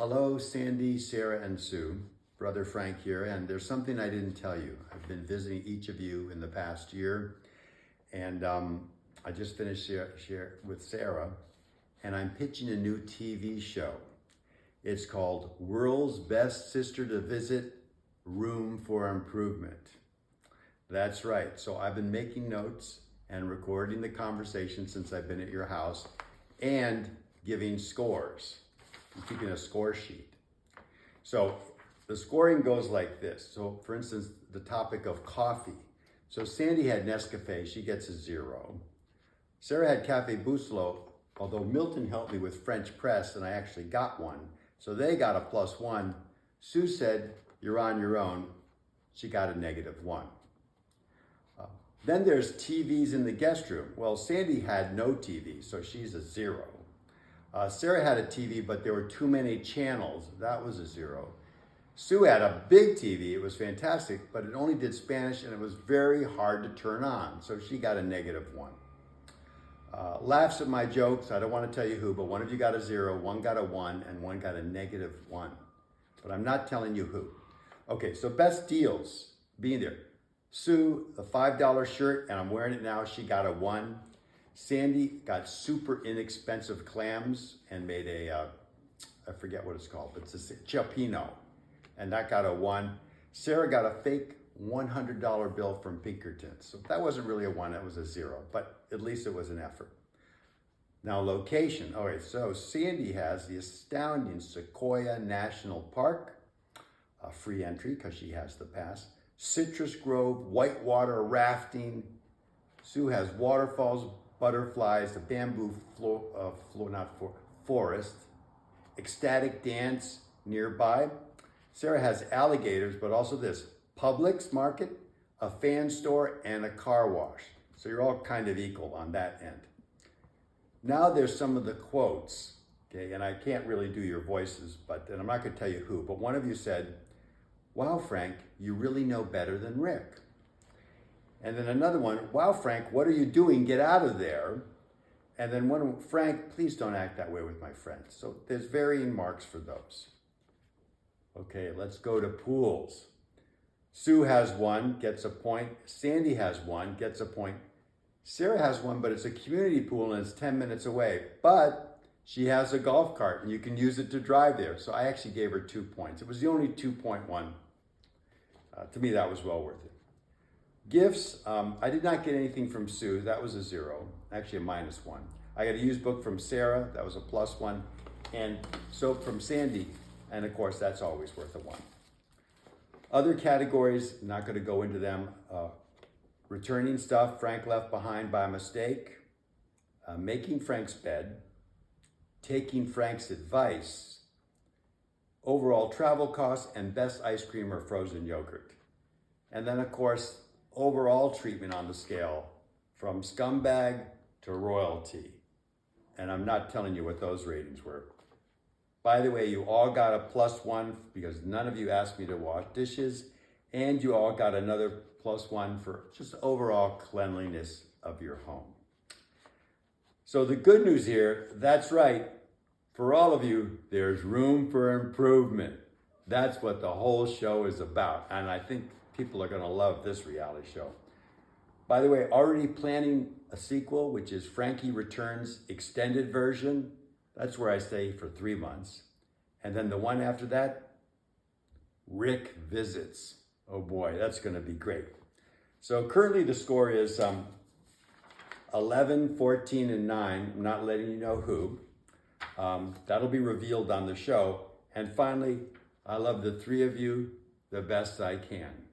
Hello, Sandy, Sarah, and Sue. Brother Frank here, and there's something I didn't tell you. I've been visiting each of you in the past year, and I just finished share with Sarah, and I'm pitching a new TV show. It's called World's Best Sister to Visit, Room for Improvement. That's right. So I've been making notes and recording the conversation since I've been at your house and giving scores. I'm keeping a score sheet. So the scoring goes like this. So for instance, the topic of coffee. So Sandy had Nescafe, she gets a 0. Sarah had Cafe Bustelo, although Milton helped me with French press and I actually got one. So they got a +1. Sue said, you're on your own. She got a -1. Then there's TVs in the guest room. Well, Sandy had no TV, so she's a 0. Sarah had a TV, but there were too many channels. That was a 0. Sue had a big TV. It was fantastic, but it only did Spanish and it was very hard to turn on. So she got a -1. Laughs at my jokes. I don't want to tell you who, but one of you got a 0, one got a 1, and one got a -1. But I'm not telling you who. Okay, so best deals being there. Sue, the $5 shirt, and I'm wearing it now. She got a 1. Sandy got super inexpensive clams and made a, I forget what it's called, but it's a cioppino, and that got a 1. Sarah got a fake $100 bill from Pinkerton. So that wasn't really a 1, that was a 0, but at least it was an effort. Now location, all right, so Sandy has the astounding Sequoia National Park, a free entry because she has the pass, Citrus Grove, whitewater rafting. Sue has waterfalls, butterflies, the bamboo forest, ecstatic dance nearby. Sarah has alligators, but also this, Publix market, a fan store, and a car wash. So you're all kind of equal on that end. Now there's some of the quotes, okay, and I can't really do your voices, and I'm not gonna tell you who, but one of you said, wow, Frank, you really know better than Rick. And then another one, wow, Frank, what are you doing? Get out of there. And then one, Frank, please don't act that way with my friends. So there's varying marks for those. Okay, let's go to pools. Sue has 1, gets a point. Sandy has 1, gets a point. Sarah has 1, but it's a community pool and it's 10 minutes away. But she has a golf cart and you can use it to drive there. So I actually gave her 2 points. It was the only 2.1. To me, that was well worth it. Gifts, I did not get anything from Sue. That was a 0, actually a -1. I got a used book from Sarah. That was a +1. And soap from Sandy. And of course, that's always worth a 1. Other categories, not going to go into them. Returning stuff Frank left behind by mistake. Making Frank's bed. Taking Frank's advice. Overall travel costs, and best ice cream or frozen yogurt. And then, of course, overall treatment on the scale from scumbag to royalty. And I'm not telling you what those ratings were. By the way, you all got a +1 because none of you asked me to wash dishes, and you all got another +1 for just overall cleanliness of your home. So the good news here, that's right, for all of you, there's room for improvement. That's what the whole show is about, and I think people are going to love this reality show. By the way, already planning a sequel, which is Frankie Returns extended version. That's where I stay for 3 months. And then the one after that, Rick Visits. Oh boy, that's going to be great. So currently the score is 11, 14, and 9. I'm not letting you know who. That'll be revealed on the show. And finally, I love the 3 of you the best I can.